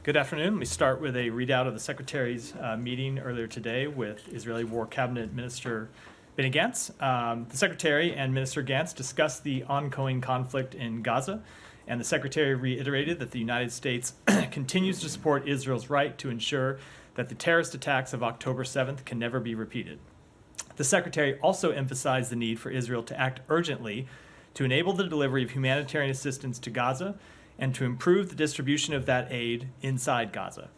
Good afternoon. Let me start with a readout of the Secretary's meeting earlier today with Israeli War Cabinet Minister Benny Gantz. The Secretary and Minister Gantz discussed the ongoing conflict in Gaza, and the Secretary reiterated that the United States continues to support Israel's right to ensure that the terrorist attacks of October 7th can never be repeated. The Secretary also emphasized the need for Israel to act urgently to enable the delivery of humanitarian assistance to Gaza and to improve the distribution of that aid inside Gaza.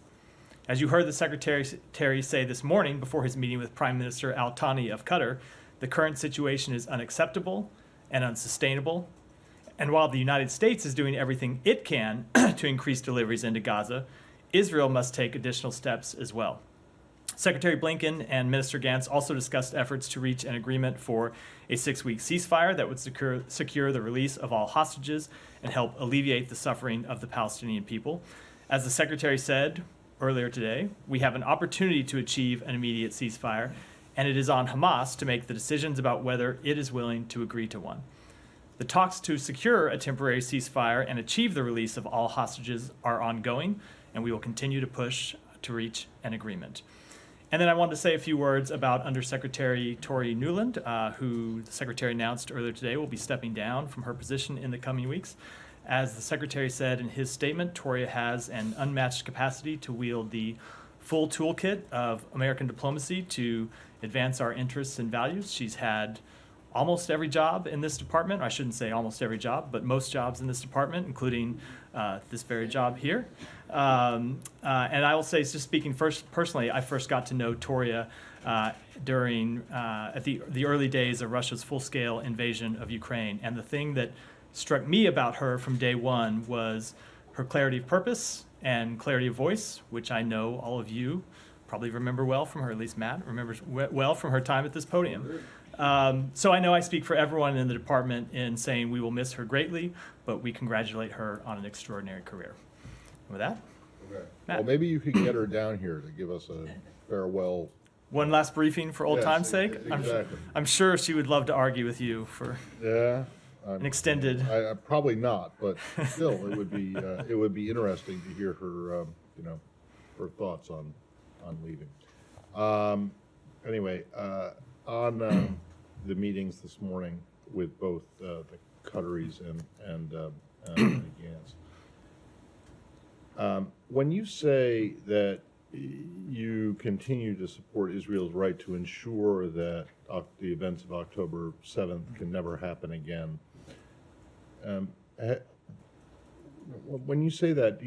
As you heard the Secretary say this morning before his meeting with Prime Minister Al Thani of Qatar, the current situation is unacceptable and unsustainable. And while the United States is doing everything it can to increase deliveries into Gaza, Israel must take additional steps as well. Secretary Blinken and Minister Gantz also discussed efforts to reach an agreement for a 6-week ceasefire that would secure the release of all hostages and help alleviate the suffering of the Palestinian people. As the Secretary said earlier today, we have an opportunity to achieve an immediate ceasefire, and it is on Hamas to make the decisions about whether it is willing to agree to one. The talks to secure a temporary ceasefire and achieve the release of all hostages are ongoing, and we will continue to push to reach an agreement. And then I wanted to say a few words about Undersecretary Tori Newland, who the Secretary announced earlier today will be stepping down from her position in the coming weeks. As the Secretary said in his statement, Tori has an unmatched capacity to wield the full toolkit of American diplomacy to advance our interests and values. She's had almost every job in this department. I shouldn't say almost every job, but most jobs in this department, including this very job here. And I will say, just speaking personally, I first got to know Toria during at the early days of Russia's full-scale invasion of Ukraine. And the thing that struck me about her from day one was her clarity of purpose and clarity of voice, which I know all of you probably remember well from her, at least Matt remembers well from her time at this podium. So I know I speak for everyone in the department in saying we will miss her greatly, but we congratulate her on an extraordinary career. And with that, Okay. Matt. Well, maybe you could get her down here to give us a farewell. One last briefing for old Yes, time's sake. exactly. I'm sure she would love to argue with you for Yeah. an extended. I probably not, but still, it would be interesting to hear her, her thoughts on leaving. Anyway, on the meetings this morning with both the Qataris and Gantz. When you say that you continue to support Israel's right to ensure that the events of October 7th can never happen again, when you say that,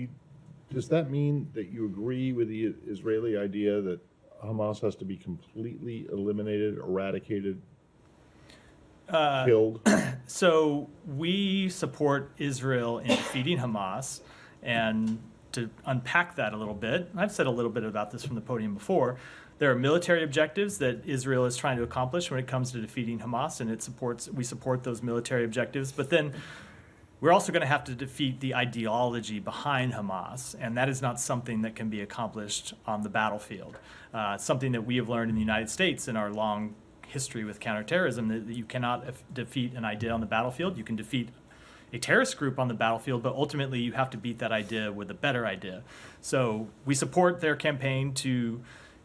does that mean that you agree with the Israeli idea that Hamas has to be completely eliminated, eradicated, killed? So we support Israel in defeating Hamas, and to unpack that a little bit, I've said a little bit about this from the podium before. There are military objectives that Israel is trying to accomplish when it comes to defeating Hamas, and we support those military objectives. But then we're also going to have to defeat the ideology behind Hamas, and that is not something that can be accomplished on the battlefield. Something that we have learned in the United States in our long history with counterterrorism, that you cannot defeat an idea on the battlefield. You can defeat a terrorist group on the battlefield, but ultimately you have to beat that idea with a better idea. So we support their campaign to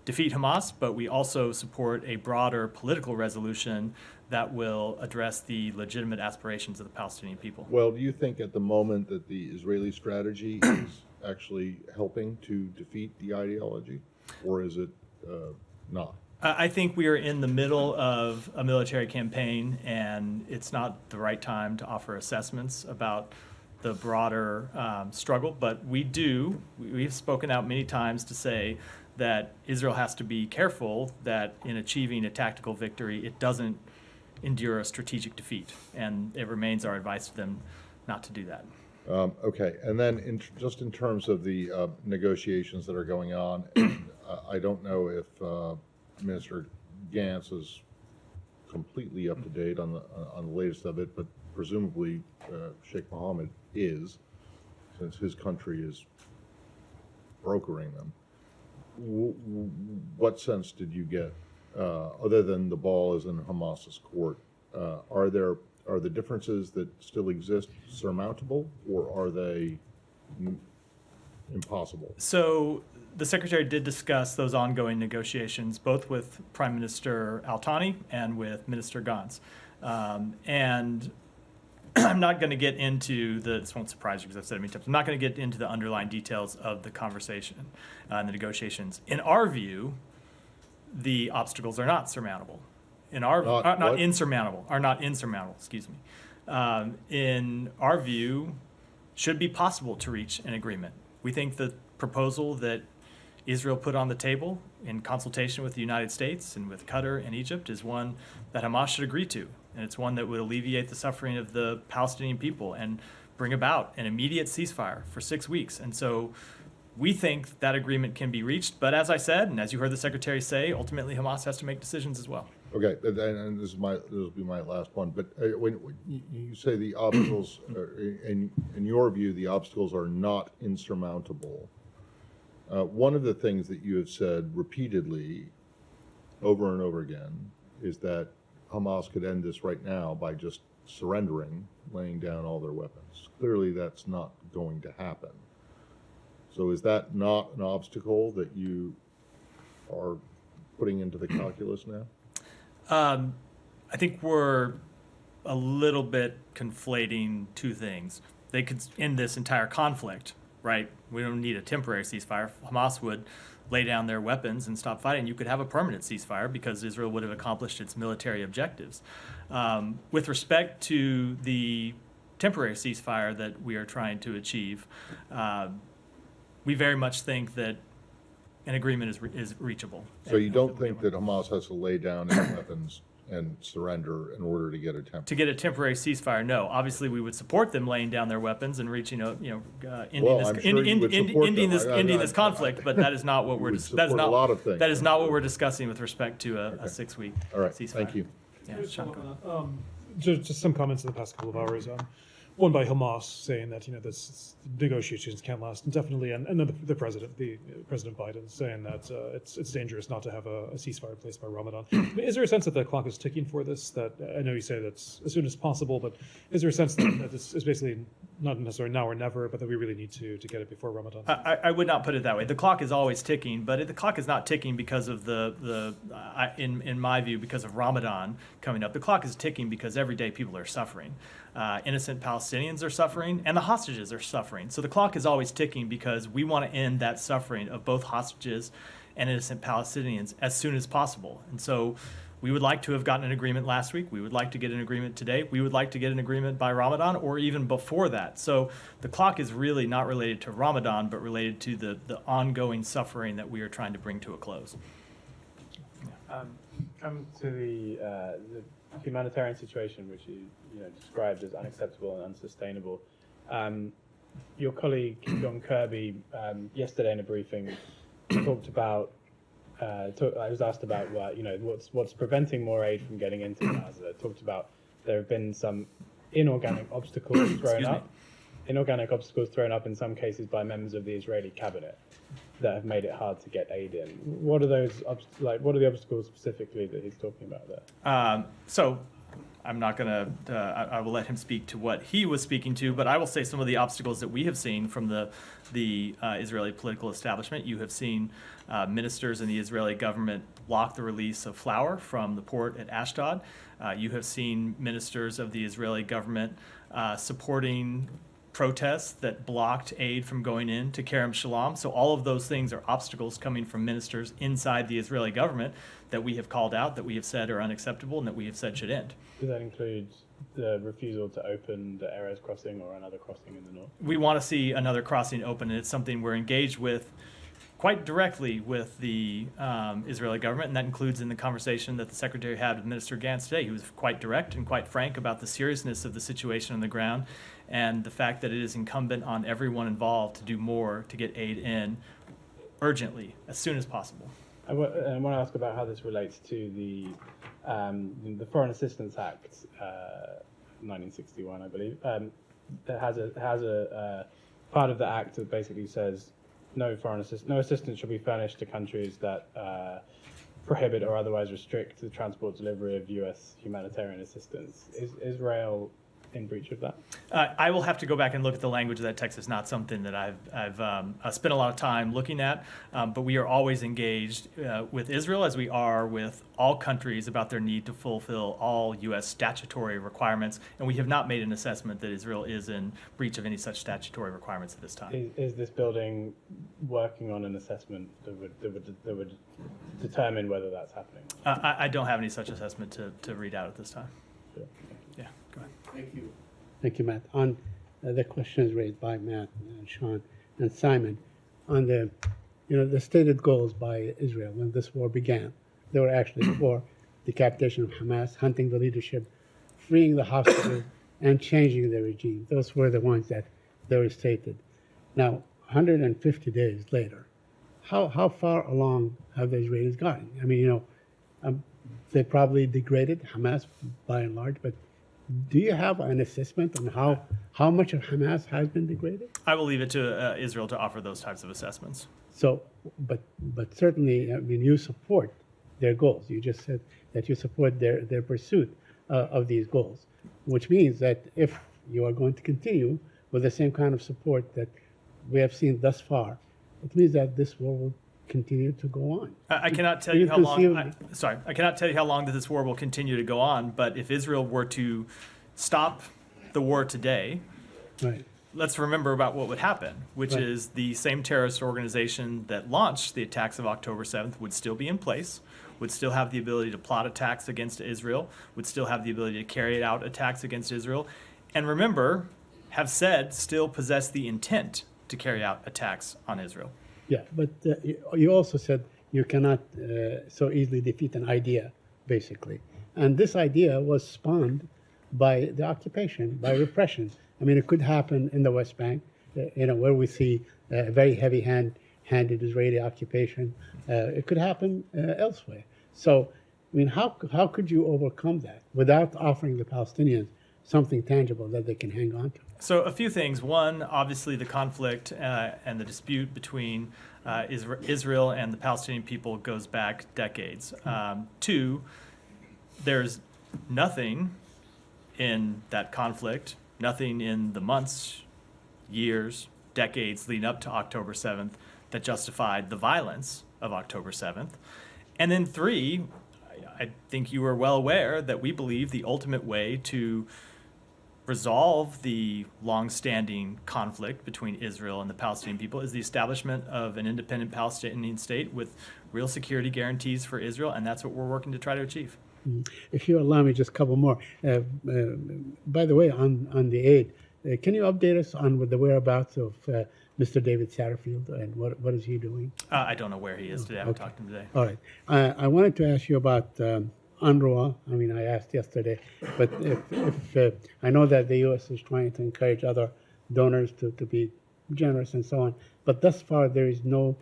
defeat Hamas, but we also support a broader political resolution that will address the legitimate aspirations of the Palestinian people. Well, do you think at the moment that the Israeli strategy is actually helping to defeat the ideology, or is it not? I think we are in the middle of a military campaign, and it's not the right time to offer assessments about the broader struggle. But we've spoken out many times to say that Israel has to be careful that in achieving a tactical victory, it doesn't endure a strategic defeat. And it remains our advice to them not to do that. Okay, and then just in terms of the negotiations that are going on, I don't know if Minister Gantz is completely up to date on the latest of it, but presumably Sheikh Mohammed is, since his country is brokering them. What sense did you get, other than the ball is in Hamas's court? Are the differences that still exist surmountable, or are they impossible? So the Secretary did discuss those ongoing negotiations, both with Prime Minister Al-Thani and with Minister Gantz. And I'm not going to get into this won't surprise you because I've said it many times. I'm not going to get into the underlying details of the conversation and the negotiations. In our view, the obstacles are not surmountable. Not insurmountable. Excuse me. In our view, should be possible to reach an agreement. We think the proposal that Israel put on the table in consultation with the United States and with Qatar and Egypt is one that Hamas should agree to. And it's one that would alleviate the suffering of the Palestinian people and bring about an immediate ceasefire for 6 weeks. And so we think that agreement can be reached. But as I said, and as you heard the Secretary say, ultimately Hamas has to make decisions as well. Okay, and this will be my last one. But when you say the obstacles, in your view, the obstacles are not insurmountable. One of the things that you have said repeatedly, over and over again, is that Hamas could end this right now by just surrendering, laying down all their weapons. Clearly, that's not going to happen. So is that not an obstacle that you are putting into the calculus now? I think we're a little bit conflating two things. They could end this entire conflict, right? We don't need a temporary ceasefire. Hamas would lay down their weapons and stop fighting. You could have a permanent ceasefire because Israel would have accomplished its military objectives. With respect to the temporary ceasefire that we are trying to achieve, we very much think that an agreement is reachable. So you don't think that Hamas has to lay down its weapons and surrender in order to get a temporary? To get a temporary ceasefire, no. Obviously, we would support them laying down their weapons and reaching, ending this conflict. But that is not what we're that is not what we're discussing with respect to a 6-week ceasefire. Thank you. Yeah, Sean. Just some comments in the past couple of hours. One by Hamas saying that this negotiations can't last indefinitely, and then the President Biden saying that it's dangerous not to have a ceasefire in place by Ramadan. Is there a sense that the clock is ticking for this? That I know you say that's as soon as possible, but is there a sense that this is basically not necessarily now or never, but that we really need to get it before Ramadan? I would not put it that way. The clock is always ticking, but the clock is not ticking because of in my view, because of Ramadan coming up. The clock is ticking because every day people are suffering. Innocent Palestinians are suffering, and the hostages are suffering. So the clock is always ticking because we want to end that suffering of both hostages and innocent Palestinians as soon as possible. And so we would like to have gotten an agreement last week. We would like to get an agreement today. We would like to get an agreement by Ramadan or even before that. So the clock is really not related to Ramadan, but related to the ongoing suffering that we are trying to bring to a close. Come to the humanitarian situation, which you described as unacceptable and unsustainable. Your colleague John Kirby yesterday in a briefing talked about. I was asked about what's preventing more aid from getting into Gaza. Talked about there have been some inorganic obstacles thrown up. Inorganic obstacles thrown up in some cases by members of the Israeli cabinet that have made it hard to get aid in. What are those what are the obstacles specifically that he's talking about there? So I'm not going to, I will let him speak to what he was speaking to, but I will say some of the obstacles that we have seen from the Israeli political establishment. You have seen ministers in the Israeli government block the release of flour from the port at Ashdod. You have seen ministers of the Israeli government supporting protests that blocked aid from going in to Kerem Shalom. So all of those things are obstacles coming from ministers inside the Israeli government that we have called out, that we have said are unacceptable, and that we have said should end. Does that include the refusal to open the Erez crossing or another crossing in the north? We want to see another crossing open, and it's something we're engaged with quite directly with the Israeli government, and that includes in the conversation that the Secretary had with Minister Gantz today. He was quite direct and quite frank about the seriousness of the situation on the ground and the fact that it is incumbent on everyone involved to do more to get aid in urgently, as soon as possible. I want to ask about how this relates to the Foreign Assistance Act, 1961, I believe, that has a part of the act that basically says no assistance shall be furnished to countries that prohibit or otherwise restrict the transport delivery of U.S. humanitarian assistance. Is Israel in breach of that? I will have to go back and look at the language of that text. It's not something that I've spent a lot of time looking at, but we are always engaged with Israel, as we are with all countries, about their need to fulfill all U.S. statutory requirements, and we have not made an assessment that Israel is in breach of any such statutory requirements at this time. Is this building working on an assessment that would determine whether that's happening? I don't have any such assessment to read out at this time. Sure. Yeah, go ahead. Thank you, Matt. On the questions raised by Matt, Sean, and Simon, on the stated goals by Israel when this war began, they were actually for decapitation of Hamas, hunting the leadership, freeing the hostages, and changing the regime. Those were the ones that they were stated. Now, 150 days later, how far along have the Israelis gotten? I mean, they probably degraded Hamas by and large, but do you have an assessment on how much of Hamas has been degraded? I will leave it to Israel to offer those types of assessments. So, but certainly, I mean, you support their goals. You just said that you support their pursuit of these goals, which means that if you are going to continue with the same kind of support that we have seen thus far, it means that this war will continue to go on. I cannot tell you how long. I cannot tell you how long that this war will continue to go on. But if Israel were to stop the war today, Right. let's remember about what would happen, which Right. is the same terrorist organization that launched the attacks of October 7th would still be in place, would still have the ability to plot attacks against Israel, would still have the ability to carry out attacks against Israel, and remember, have said still possess the intent to carry out attacks on Israel. Yeah, but you also said you cannot so easily defeat an idea, basically. And this idea was spawned by the occupation, by repression. I mean, it could happen in the West Bank, where we see a very heavy-handed Israeli occupation. It could happen elsewhere. So, I mean, how could you overcome that without offering the Palestinians something tangible that they can hang on to? So a few things. One, obviously the conflict and the dispute between Israel and the Palestinian people goes back decades. Two, there's nothing in that conflict, nothing in the months, years, decades leading up to October 7th that justified the violence of October 7th. And then three, I think you are well aware that we believe the ultimate way to resolve the long-standing conflict between Israel and the Palestinian people is the establishment of an independent Palestinian state with real security guarantees for Israel, and that's what we're working to try to achieve. If you allow me, just a couple more. By the way, on the aid, can you update us on the whereabouts of Mr. David Satterfield and what is he doing? I don't know where he is today. I haven't talked to him today. All right. I wanted to ask you about UNRWA. I mean, I asked yesterday, but if I know that the U.S. is trying to encourage other donors to be generous and so on, but thus far there is no,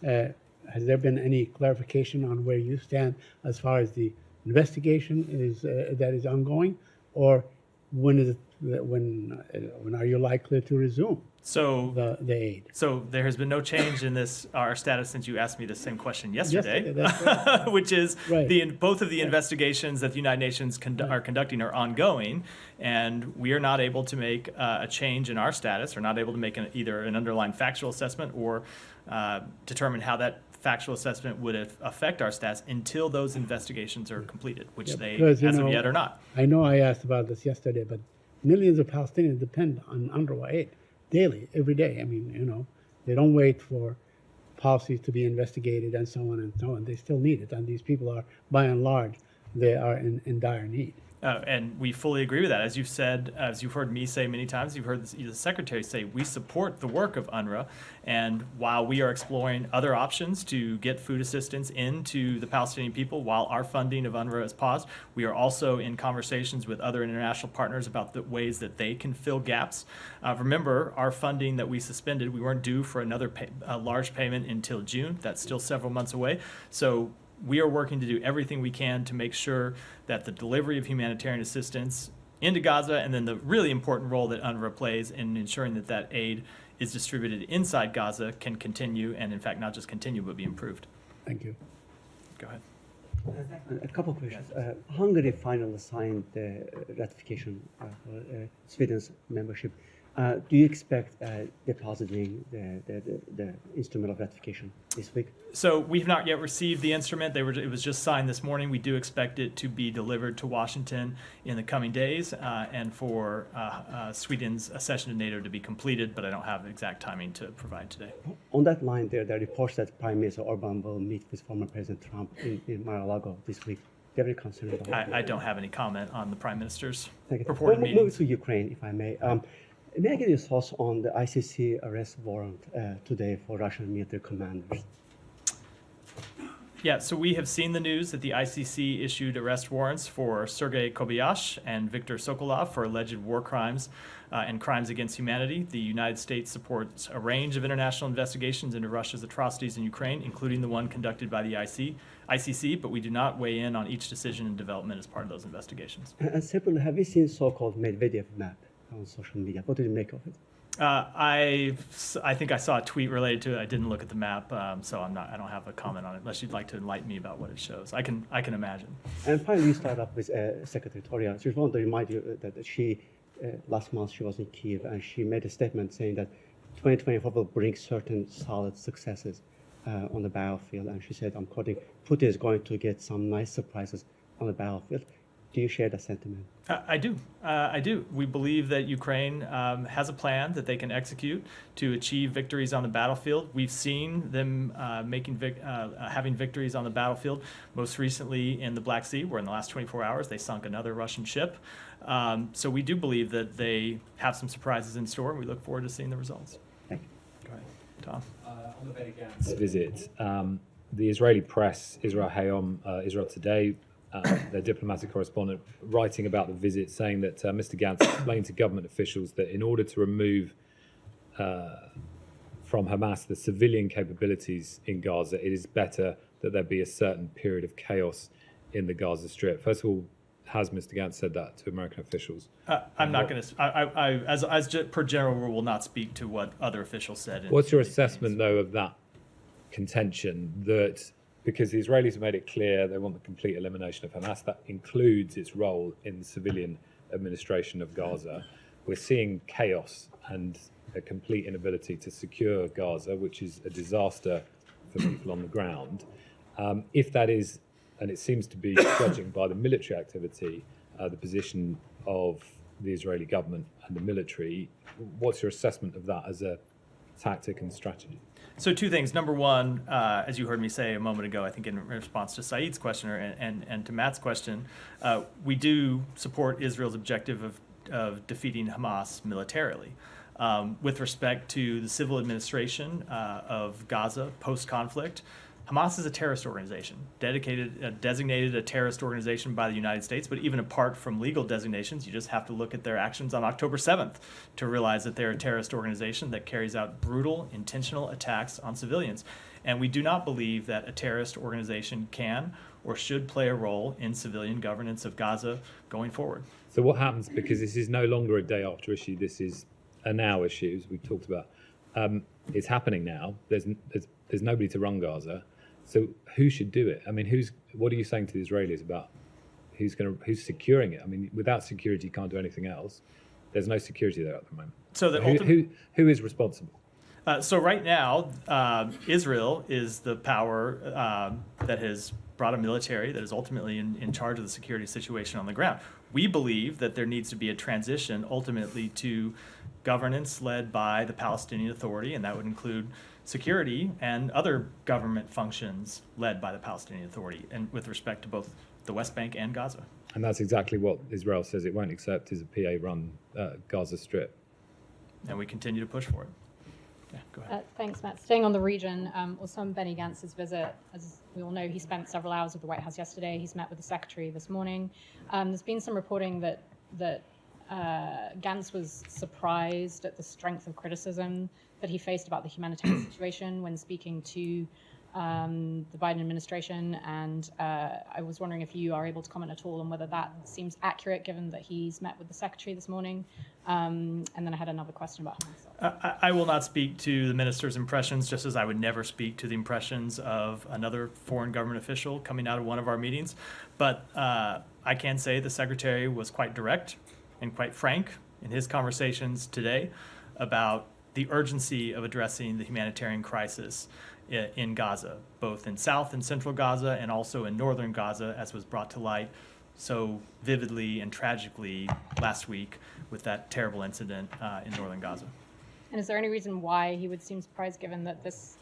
has there been any clarification on where you stand as far as the investigation that is ongoing, or when are you likely to resume So the aid? So there has been no change in our status since you asked me the same question yesterday, That's right. which is Right. both of the investigations that the United Nations are conducting are ongoing, and we are not able to make a change in our status, or not able to make either an underlying factual assessment or determine how that factual assessment would affect our status until those investigations are completed, which they, because, as of yet, are not. I know I asked about this yesterday, but millions of Palestinians depend on UNRWA aid daily, every day. I mean, they don't wait for policies to be investigated and so on and so on. They still need it, and these people are, by and large, they are in dire need. And we fully agree with that. As you've said, as you've heard me say many times, you've heard the Secretary say, we support the work of UNRWA. And while we are exploring other options to get food assistance into the Palestinian people while our funding of UNRWA is paused, we are also in conversations with other international partners about the ways that they can fill gaps. Remember, our funding that we suspended, we weren't due for another large payment until June. That's still several months away. So we are working to do everything we can to make sure that the delivery of humanitarian assistance into Gaza, and then the really important role that UNRWA plays in ensuring that that aid is distributed inside Gaza, can continue, and in fact not just continue but be improved. Thank you. Go ahead. A couple of questions. Hungary finally signed the ratification for Sweden's membership. Do you expect depositing the instrument of ratification this week? So we have not yet received the instrument. It was just signed this morning. We do expect it to be delivered to Washington in the coming days, and for Sweden's accession to NATO to be completed, but I don't have exact timing to provide today. On that line, there are reports that Prime Minister Orban will meet with former President Trump in Mar-a-Lago this week. Do you have any concern about that? I don't have any comment on the Prime Minister's Thank you. reported Moving meetings. to Ukraine, if I may. May I get your thoughts on the ICC arrest warrant today for Russian military commanders? Yeah, so we have seen the news that the ICC issued arrest warrants for Sergei Kobayash and Viktor Sokolov for alleged war crimes and crimes against humanity. The United States supports a range of international investigations into Russia's atrocities in Ukraine, including the one conducted by the ICC, but we do not weigh in on each decision and development as part of those investigations. And separately, have you seen so-called Medvedev map on social media? What did you make of it? I think I saw a tweet related to it. I didn't look at the map, so I don't have a comment on it unless you'd like to enlighten me about what it shows. I can imagine. And finally, you start up with Secretary Toria. Just want to remind you that she, last month, she was in Kyiv, and she made a statement saying that 2024 will bring certain solid successes on the battlefield. And she said, I'm quoting, Putin is going to get some nice surprises on the battlefield. Do you share that sentiment? I do. I do. We believe that Ukraine has a plan that they can execute to achieve victories on the battlefield. We've seen them having victories on the battlefield, most recently in the Black Sea, where in the last 24 hours they sunk another Russian ship. So we do believe that they have some surprises in store, and we look forward to seeing the results. Thank you. Go ahead, Tom. On the Benny Gantz visit, the Israeli press, Israel Hayom, Israel Today, their diplomatic correspondent, writing about the visit, saying that Mr. Gantz explained to government officials that in order to remove from Hamas the civilian capabilities in Gaza, it is better that there be a certain period of chaos in the Gaza Strip. First of all, has Mr. Gantz said that to American officials? I'm not going to, as per general rule, will not speak to what other officials said. What's your assessment, though, of that contention that, because the Israelis have made it clear they want the complete elimination of Hamas, that includes its role in the civilian administration of Gaza. We're seeing chaos and a complete inability to secure Gaza, which is a disaster for people on the ground. If that is, and it seems to be, judging by the military activity, the position of the Israeli government and the military, what's your assessment of that as a tactic and strategy? So two things. Number one, as you heard me say a moment ago, I think in response to Saeed's question and to Matt's question, we do support Israel's objective of defeating Hamas militarily. With respect to the civil administration of Gaza post-conflict, Hamas is a terrorist organization, designated a terrorist organization by the United States, but even apart from legal designations, you just have to look at their actions on October 7th to realize that they're a terrorist organization that carries out brutal, intentional attacks on civilians. And we do not believe that a terrorist organization can or should play a role in civilian governance of Gaza going forward. So what happens, because this is no longer a day after issue, this is a now issue, as we've talked about. It's happening now. There's nobody to run Gaza. So who should do it? I mean, what are you saying to the Israelis about who's securing it? I mean, without security, you can't do anything else. There's no security there at the moment. So who is responsible? So right now, Israel is the power that has brought a military that is ultimately in charge of the security situation on the ground. We believe that there needs to be a transition ultimately to governance led by the Palestinian Authority, and that would include security and other government functions led by the Palestinian Authority, and with respect to both the West Bank and Gaza. And that's exactly what Israel says it won't accept, is a PA-run Gaza Strip. And we continue to push for it. Yeah, go ahead. Thanks, Matt. Staying on the region, also on Benny Gantz's visit, as we all know, he spent several hours at the White House yesterday. He's met with the secretary this morning. There's been some reporting that Gantz was surprised at the strength of criticism that he faced about the humanitarian situation when speaking to the Biden administration, and I was wondering if you are able to comment at all on whether that seems accurate, given that he's met with the secretary this morning. And then I had another question about Hamas. I will not speak to the minister's impressions, just as I would never speak to the impressions of another foreign government official coming out of one of our meetings. But I can say the secretary was quite direct and quite frank in his conversations today about the urgency of addressing the humanitarian crisis in Gaza, both in South and Central Gaza and also in Northern Gaza, as was brought to light so vividly and tragically last week with that terrible incident in Northern Gaza. And is there any reason why he would seem surprised, given that this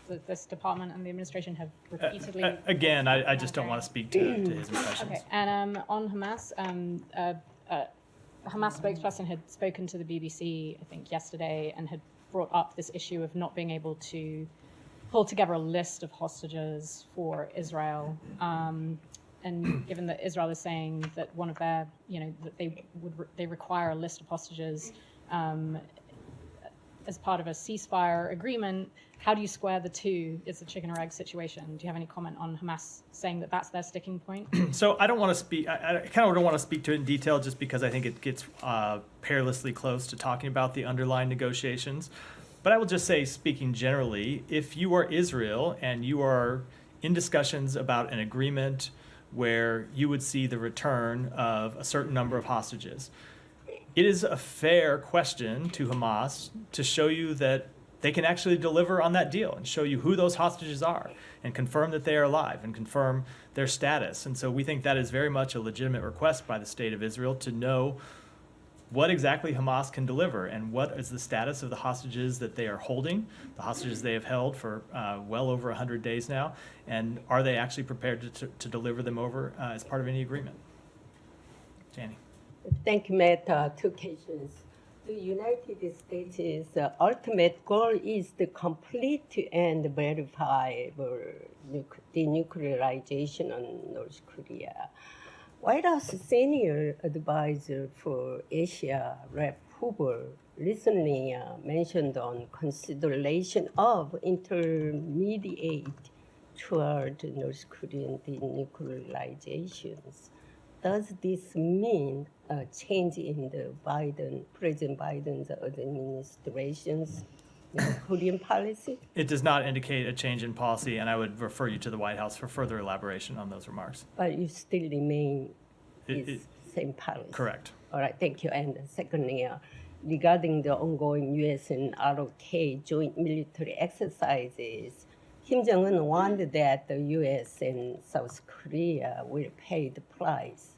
department and the administration have repeatedly... Again, I just don't want to speak to his impressions. Okay, and on Hamas, Hamas spokesperson had spoken to the BBC, I think, yesterday, and had brought up this issue of not being able to pull together a list of hostages for Israel. And given that Israel is saying that one of their, that they require a list of hostages as part of a ceasefire agreement, how do you square the two? It's a chicken or egg situation. Do you have any comment on Hamas saying that that's their sticking point? So I don't want to speak, I kind of don't want to speak to it in detail, just because I think it gets perilously close to talking about the underlying negotiations. But I will just say, speaking generally, if you are Israel and you are in discussions about an agreement where you would see the return of a certain number of hostages, it is a fair question to Hamas to show you that they can actually deliver on that deal and show you who those hostages are and confirm that they are alive and confirm their status. And so we think that is very much a legitimate request by the state of Israel to know what exactly Hamas can deliver and what is the status of the hostages that they are holding, the hostages they have held for well over 100 days now, and are they actually prepared to deliver them over as part of any agreement? Janie. Thank you, Matt. Two questions. The United States' ultimate goal is to complete and verify the denuclearization of North Korea. White House Senior Advisor for Asia, Rep. Hoover, recently mentioned on consideration of intermediate toward North Korean denuclearizations. Does this mean a change in the President Biden's administration's Korean policy? It does not indicate a change in policy, and I would refer you to the White House for further elaboration on those remarks. But you still remain same policy? Correct. All right, thank you. And secondly, regarding the ongoing U.S. and ROK joint military exercises, Kim Jong-un warned that the U.S. and South Korea will pay the price.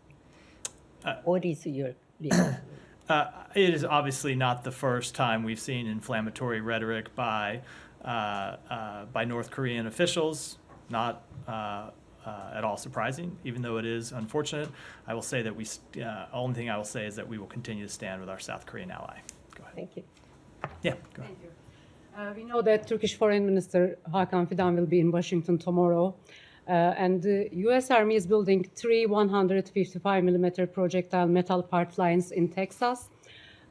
What is your reaction? It is obviously not the first time we've seen inflammatory rhetoric by North Korean officials, not at all surprising, even though it is unfortunate. I will say that only thing I will say is that we will continue to stand with our South Korean ally. Go ahead. Thank you. Yeah, go ahead. We know that Turkish Foreign Minister Hakan Fidan will be in Washington tomorrow. And the U.S. Army is building 3 155mm projectile metal part lines in Texas.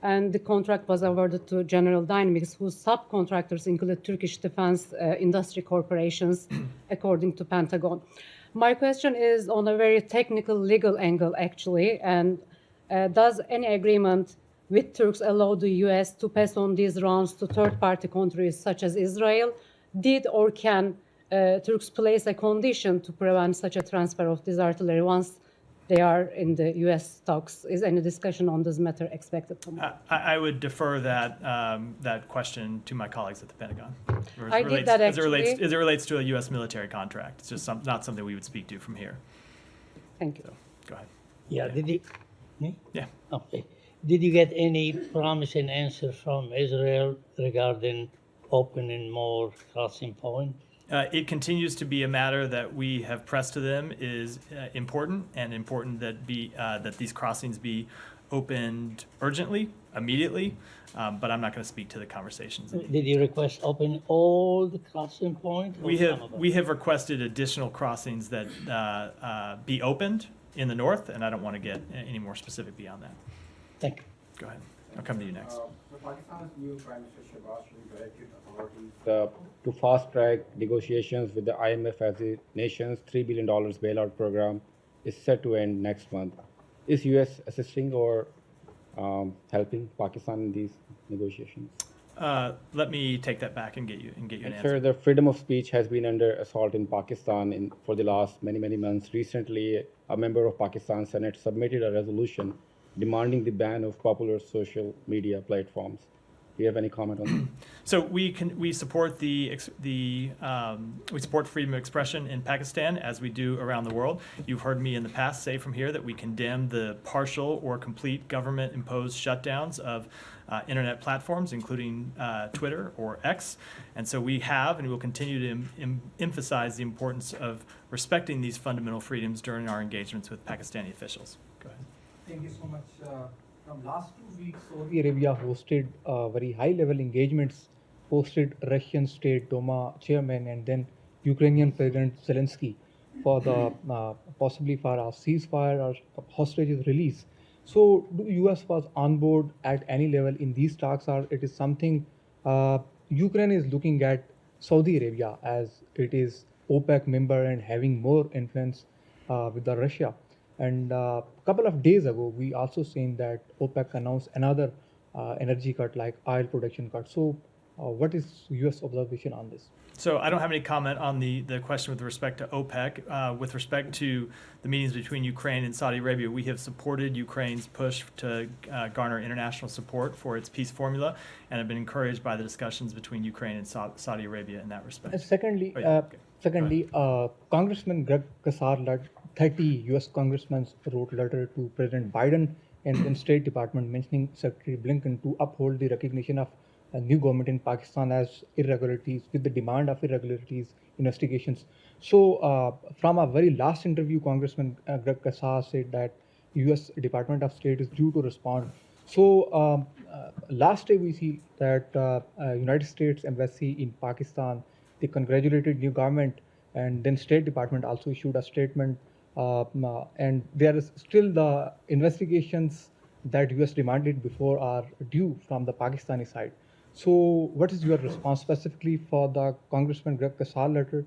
And the contract was awarded to General Dynamics, whose subcontractors include Turkish defense industry corporations, according to Pentagon. My question is on a very technical legal angle, actually. And does any agreement with Turks allow the U.S. to pass on these rounds to third-party countries such as Israel? Did or can Turks place a condition to prevent such a transfer of this artillery once they are in the U.S. talks? Is any discussion on this matter expected tomorrow? I would defer that question to my colleagues at the Pentagon. I did that actually. As it relates to a U.S. military contract. It's just not something we would speak to from here. Thank you. So, go ahead. Yeah, did you? Me? Yeah. Okay. Did you get any promising answer from Israel regarding opening more crossing points? It continues to be a matter that we have pressed to them is important, and important that these crossings be opened urgently, immediately. But I'm not going to speak to the conversations. Did you request open all the crossing points? We have requested additional crossings that be opened in the north, and I don't want to get any more specific beyond that. Thank you. Go ahead. I'll come to you next. Pakistan's new Prime Minister Shehbaz Sharif directed authorities to fast-track negotiations with the IMF as the nation's $3 billion bailout program is set to end next month. Is U.S. assisting or helping Pakistan in these negotiations? Let me take that back and get you an And answer. sir, the freedom of speech has been under assault in Pakistan for the last many months. Recently, a member of Pakistan Senate submitted a resolution demanding the ban of popular social media platforms. Do you have any comment on that? So we support we support freedom of expression in Pakistan as we do around the world. You've heard me in the past say from here that we condemn the partial or complete government-imposed shutdowns of internet platforms, including Twitter or X. And so we have and will continue to emphasize the importance of respecting these fundamental freedoms during our engagements with Pakistani officials. Go ahead. Thank you so much. From last 2 weeks, Saudi Arabia hosted very high-level engagements, hosted Russian State Duma chairman and then Ukrainian President Zelensky for the possibly for a ceasefire or hostages release. So, do U.S. was on board at any level in these talks, or it is something Ukraine is looking at Saudi Arabia as it is OPEC member and having more influence with the Russia. And a couple of days ago, we also seen that OPEC announced another energy cut, like oil production cut. So, what is U.S. observation on this? So I don't have any comment on the question with respect to OPEC. With respect to the meetings between Ukraine and Saudi Arabia, we have supported Ukraine's push to garner international support for its peace formula and have been encouraged by the discussions between Ukraine and Saudi Arabia in that respect. Secondly, Okay. Congressman Greg Casar led 30 U.S. congressmen wrote a letter to President Biden and then State Department mentioning Secretary Blinken to uphold the recognition of a new government in Pakistan as irregularities with the demand of irregularities investigations. So from a very last interview, Congressman Greg Casar said that U.S. Department of State is due to respond. So last day we see that United States Embassy in Pakistan, they congratulated new government, and then State Department also issued a statement, and there is still the investigations that U.S. demanded before are due from the Pakistani side. So what is your response specifically for the Congressman Greg Casar letter?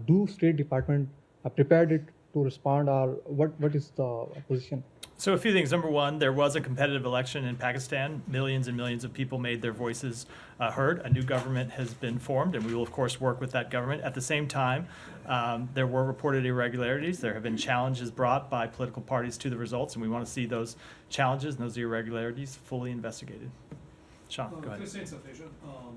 Do State Department prepared it to respond, or what is the position? So a few things. Number one, there was a competitive election in Pakistan. Millions and millions of people made their voices heard. A new government has been formed, and we will, of course, work with that government. At the same time, there were reported irregularities. There have been challenges brought by political parties to the results, and we want to see those challenges and those irregularities fully investigated. Sean, go ahead.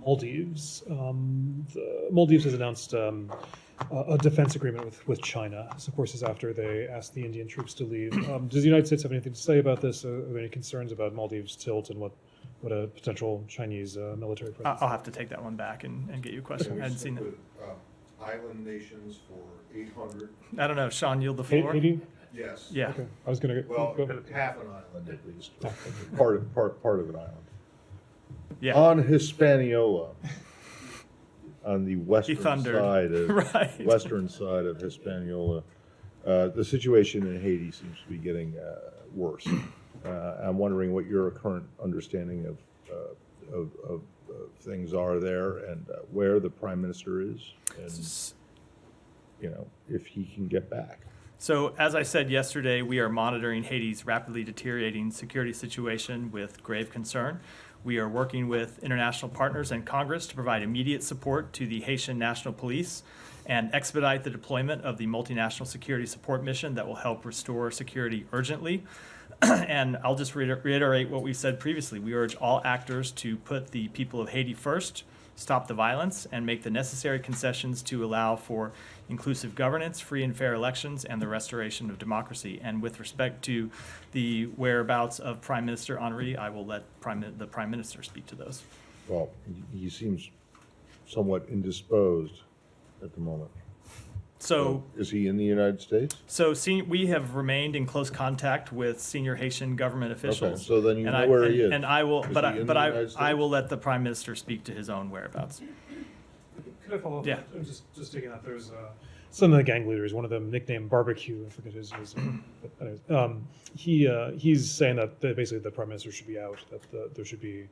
Maldives. Maldives has announced a defense agreement with China. This, of course, is after they asked the Indian troops to leave. Does the United States have anything to say about this? Are there any concerns about Maldives' tilt and what a potential Chinese military presence? I'll have to take that one back and get you a question. I hadn't seen that. Island nations for 800. I don't know. Sean, yield the floor. Haiti? Yes. Yeah. Okay. I was going to Well, go ahead. half an island at least. Part of an island. Yeah. On Hispaniola, on the western thundered. side of Right. western side of Hispaniola, the situation in Haiti seems to be getting worse. I'm wondering what your current understanding of things are there, and where the prime minister is, and if he can get back. So, as I said yesterday, we are monitoring Haiti's rapidly deteriorating security situation with grave concern. We are working with international partners and Congress to provide immediate support to the Haitian National Police and expedite the deployment of the multinational security support mission that will help restore security urgently. And I'll just reiterate what we said previously. We urge all actors to put the people of Haiti first, stop the violence, and make the necessary concessions to allow for inclusive governance, free and fair elections, and the restoration of democracy. And with respect to the whereabouts of Prime Minister Henry, I will let the Prime Minister speak to those. Well, he seems somewhat indisposed at the moment. So is he in the United States? So we have remained in close contact with senior Haitian government officials. Okay, so then you know where he is. And I will, Is but he in I, but the I, United I States? will let the Prime Minister speak to his own whereabouts. Could I follow up? Yeah. I'm just taking that. There's some of the gang leaders, one of them nicknamed Barbecue, I forget his but anyways, he's saying that basically the prime minister should be out, that there should be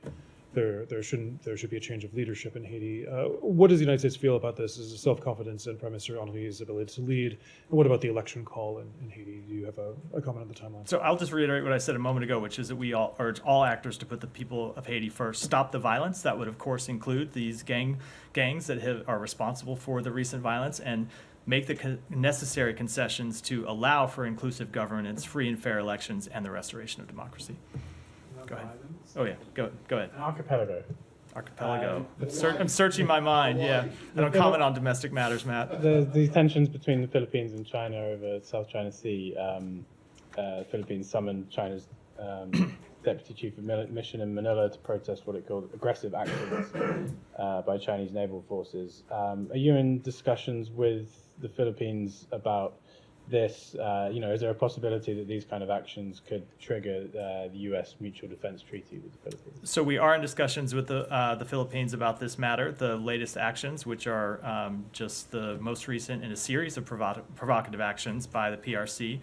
a change of leadership in Haiti. What does the United States feel about this? Is it self-confidence in Prime Minister Henry's ability to lead? And what about the election call in Haiti? Do you have a comment on the timeline? So I'll just reiterate what I said a moment ago, which is that we all urge all actors to put the people of Haiti first. Stop the violence. That would, of course, include these gangs that are responsible for the recent violence, and make the necessary concessions to allow for inclusive governance, free and fair elections, and the restoration of democracy. Go ahead. Oh yeah, go ahead. Archipelago. Archipelago. I'm searching my mind. Yeah, I don't comment on domestic matters, Matt. The tensions between the Philippines and China over South China Sea. Philippines summoned China's deputy chief of mission in Manila to protest what it called aggressive actions by Chinese naval forces. Are you in discussions with the Philippines about this? Is there a possibility that these kind of actions could trigger the U.S. Mutual Defense Treaty with the Philippines? So we are in discussions with the Philippines about this matter. The latest actions, which are just the most recent in a series of provocative actions by the PRC,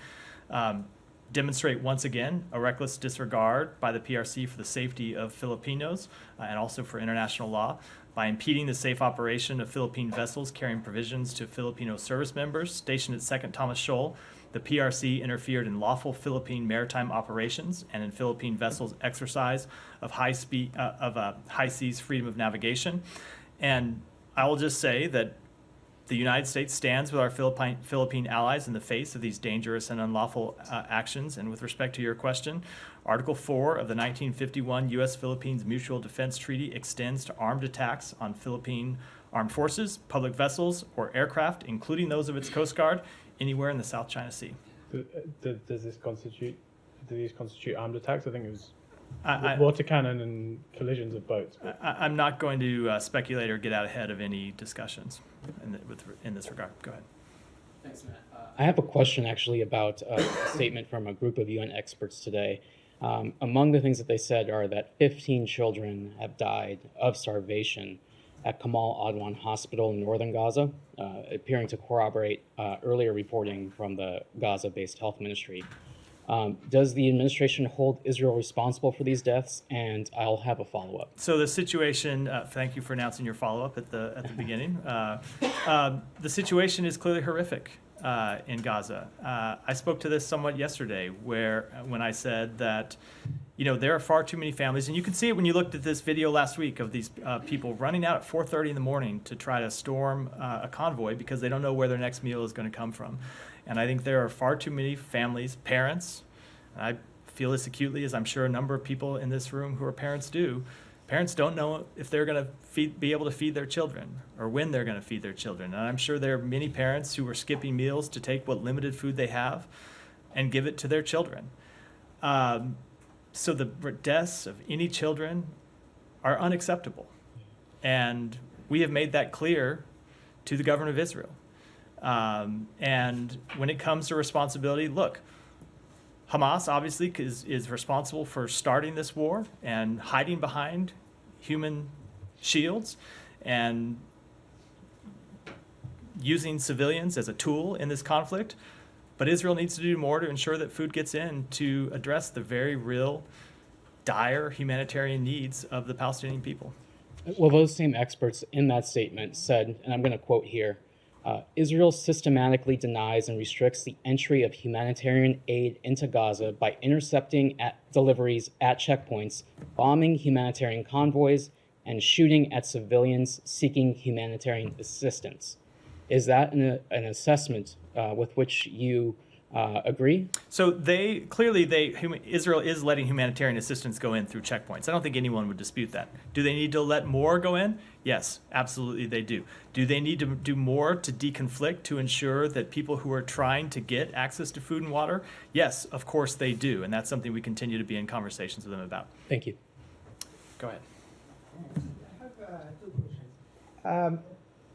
demonstrate once again a reckless disregard by the PRC for the safety of Filipinos and also for international law. By impeding the safe operation of Philippine vessels carrying provisions to Filipino service members stationed at 2nd Thomas Shoal, the PRC interfered in lawful Philippine maritime operations and in Philippine vessels' exercise of high seas freedom of navigation. And I will just say that the United States stands with our Philippine allies in the face of these dangerous and unlawful actions. And with respect to your question, Article 4 of the 1951 U.S.-Philippines Mutual Defense Treaty extends to armed attacks on Philippine armed forces, public vessels, or aircraft, including those of its Coast Guard, anywhere in the South China Sea. Do these constitute armed attacks? I think it was water cannon and collisions of boats. I'm not going to speculate or get out ahead of any discussions in this regard. Go ahead. Thanks, Matt. I have a question actually about a statement from a group of UN experts today. Among the things that they said are that 15 children have died of starvation at Kamal Adwan Hospital in northern Gaza, appearing to corroborate earlier reporting from the Gaza-based health ministry. Does the administration hold Israel responsible for these deaths? And I'll have a follow-up. So the situation, thank you for announcing your follow-up at the beginning. The situation is clearly horrific in Gaza. I spoke to this somewhat yesterday when I said that, there are far too many families, and you can see it when you looked at this video last week of these people running out at 4:30 in the morning to try to storm a convoy because they don't know where their next meal is going to come from. And I think there are far too many families, parents, and I feel this acutely, as I'm sure a number of people in this room who are parents do. Parents don't know if they're going to be able to feed their children or when they're going to feed their children. And I'm sure there are many parents who are skipping meals to take what limited food they have and give it to their children. So the deaths of any children are unacceptable. And we have made that clear to the government of Israel. And when it comes to responsibility, look, Hamas obviously is responsible for starting this war and hiding behind human shields and using civilians as a tool in this conflict. But Israel needs to do more to ensure that food gets in to address the very real, dire humanitarian needs of the Palestinian people. Well, those same experts in that statement said, and I'm going to quote here, Israel systematically denies and restricts the entry of humanitarian aid into Gaza by intercepting deliveries at checkpoints, bombing humanitarian convoys, and shooting at civilians seeking humanitarian assistance. Is that an assessment with which you agree? So Israel is letting humanitarian assistance go in through checkpoints. I don't think anyone would dispute that. Do they need to let more go in? Yes, absolutely they do. Do they need to do more to deconflict to ensure that people who are trying to get access to food and water? Yes, of course they do. And that's something we continue to be in conversations with them about. Thank you. Go ahead. I have two questions.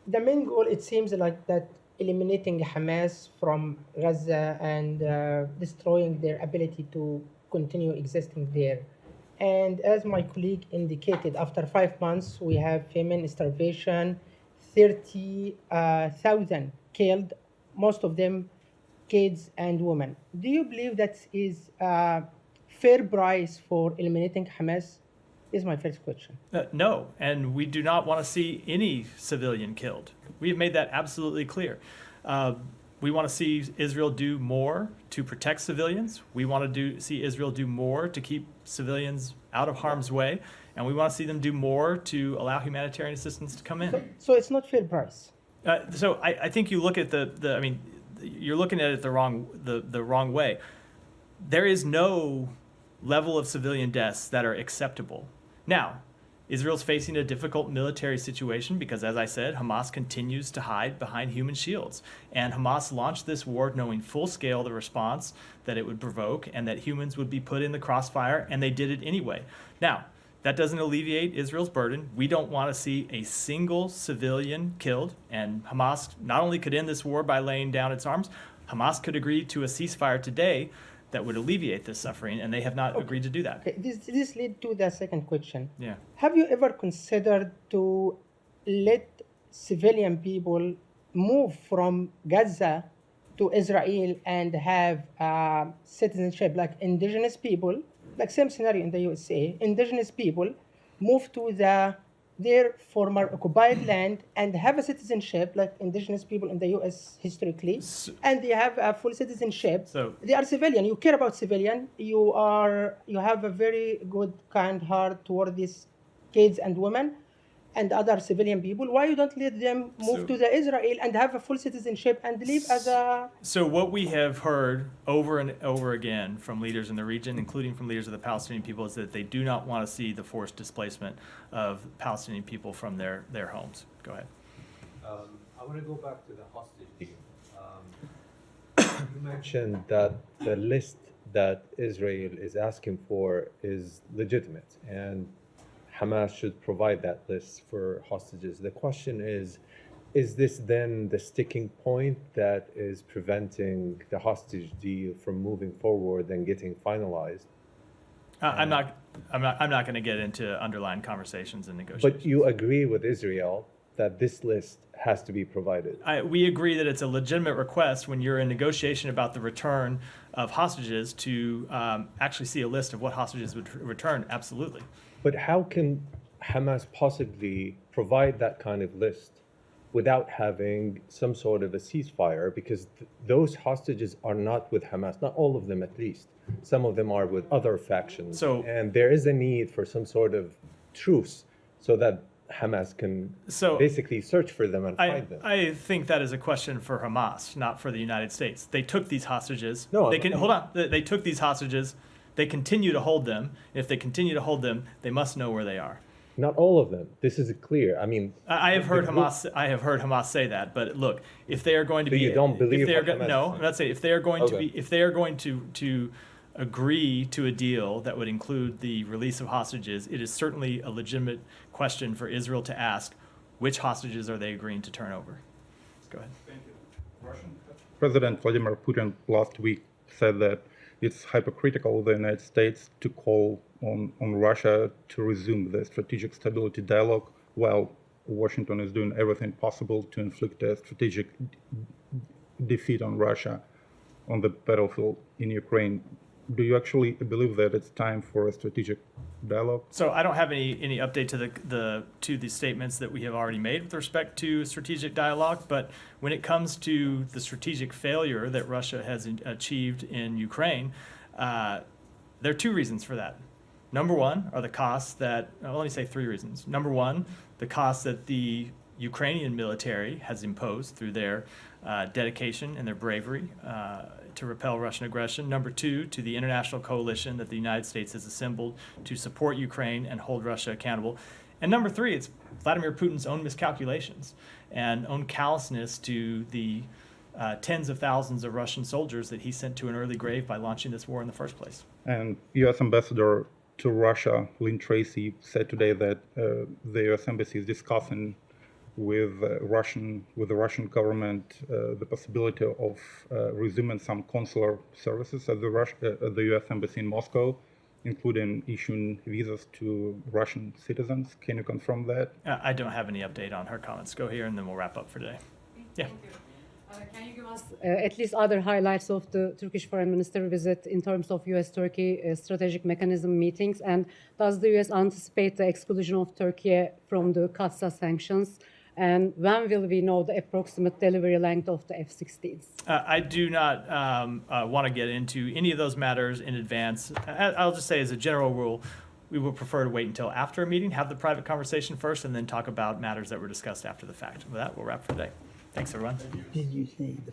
The main goal, it seems like that eliminating Hamas from Gaza and destroying their ability to continue existing there. And as my colleague indicated, after 5 months, we have famine, starvation, 30,000 killed most of them kids and women. Do you believe that is a fair price for eliminating Hamas? Is my first question. No, and we do not want to see any civilian killed. We have made that absolutely clear. We want to see Israel do more to protect civilians. We want to see Israel do more to keep civilians out of harm's way. And we want to see them do more to allow humanitarian assistance to come in. So it's not fair price. So I think you look at I mean, you're looking at it the wrong way. There is no level of civilian deaths that are acceptable. Now, Israel's facing a difficult military situation because, as I said, Hamas continues to hide behind human shields. And Hamas launched this war knowing full scale the response that it would provoke and that humans would be put in the crossfire, and they did it anyway. Now, that doesn't alleviate Israel's burden. We don't want to see a single civilian killed, and Hamas not only could end this war by laying down its arms, Hamas could agree to a ceasefire today that would alleviate this suffering, and they have not agreed to do that. Okay. This leads to the second question. Yeah. Have you ever considered to let civilian people move from Gaza to Israel and have citizenship, like indigenous people, like same scenario in the USA, indigenous people move to their former occupied land and have a citizenship like indigenous people in the US historically, and they have a full citizenship. So they are civilian. You care about civilian. You have a very good, kind heart toward these kids and women and other civilian people. Why you don't let them move to the Israel and have a full citizenship and live as a... So what we have heard over and over again from leaders in the region, including from leaders of the Palestinian people, is that they do not want to see the forced displacement of Palestinian people from their homes. Go ahead. I want to go back to the hostage deal. You mentioned that the list that Israel is asking for is legitimate, and Hamas should provide that list for hostages. The question is this then the sticking point that is preventing the hostage deal from moving forward and getting finalized? I'm not going to get into underlying conversations and negotiations. But you agree with Israel that this list has to be provided? We agree that it's a legitimate request when you're in negotiation about the return of hostages to actually see a list of what hostages would return. Absolutely. But how can Hamas possibly provide that kind of list without having some sort of a ceasefire? Because those hostages are not with Hamas, not all of them at least. Some of them are with other factions. And there is a need for some sort of truce so that Hamas can basically search for them and find them. I think that is a question for Hamas, not for the United States. They took these hostages. Hold on. They took these hostages. They continue to hold them. If they continue to hold them, they must know where they are. Not all of them. This is clear. I mean, I have heard Hamas say that. But look, if they are going to be, you don't believe no, let's say if they are going to be, if they are going to agree to a deal that would include the release of hostages, it is certainly a legitimate question for Israel to ask: which hostages are they agreeing to turn over? Go ahead. Thank you. President Vladimir Putin last week said that it's hypocritical of the United States to call on Russia to resume the strategic stability dialogue while Washington is doing everything possible to inflict a strategic defeat on Russia on the battlefield in Ukraine. Do you actually believe that it's time for a strategic dialogue? So I don't have any update to the statements that we have already made with respect to strategic dialogue. But when it comes to the strategic failure that Russia has achieved in Ukraine, there are two reasons for that. Number one are the costs that, let me say three reasons. Number one, the costs that the Ukrainian military has imposed through their dedication and their bravery to repel Russian aggression. Number two, to the international coalition that the United States has assembled to support Ukraine and hold Russia accountable. And number three, it's Vladimir Putin's own miscalculations and own callousness to the tens of thousands of Russian soldiers that he sent to an early grave by launching this war in the first place. And U.S. Ambassador to Russia, Lynn Tracy, said today that the U.S. Embassy is discussing with the Russian government the possibility of resuming some consular services at the U.S. Embassy in Moscow, including issuing visas to Russian citizens. Can you confirm that? I don't have any update on her comments. Go here and then we'll wrap up for today. Yeah. Can you give us at least other highlights of the Turkish foreign minister visit in terms of U.S.-Turkey strategic mechanism meetings? And does the U.S. anticipate the exclusion of Turkey from the CAATSA sanctions? And when will we know the approximate delivery length of the F-16s? I do not want to get into any of those matters in advance. I'll just say as a general rule, we will prefer to wait until after a meeting, have the private conversation first, and then talk about matters that were discussed after the fact. With that, we'll wrap for today. Thanks, everyone. Did you say the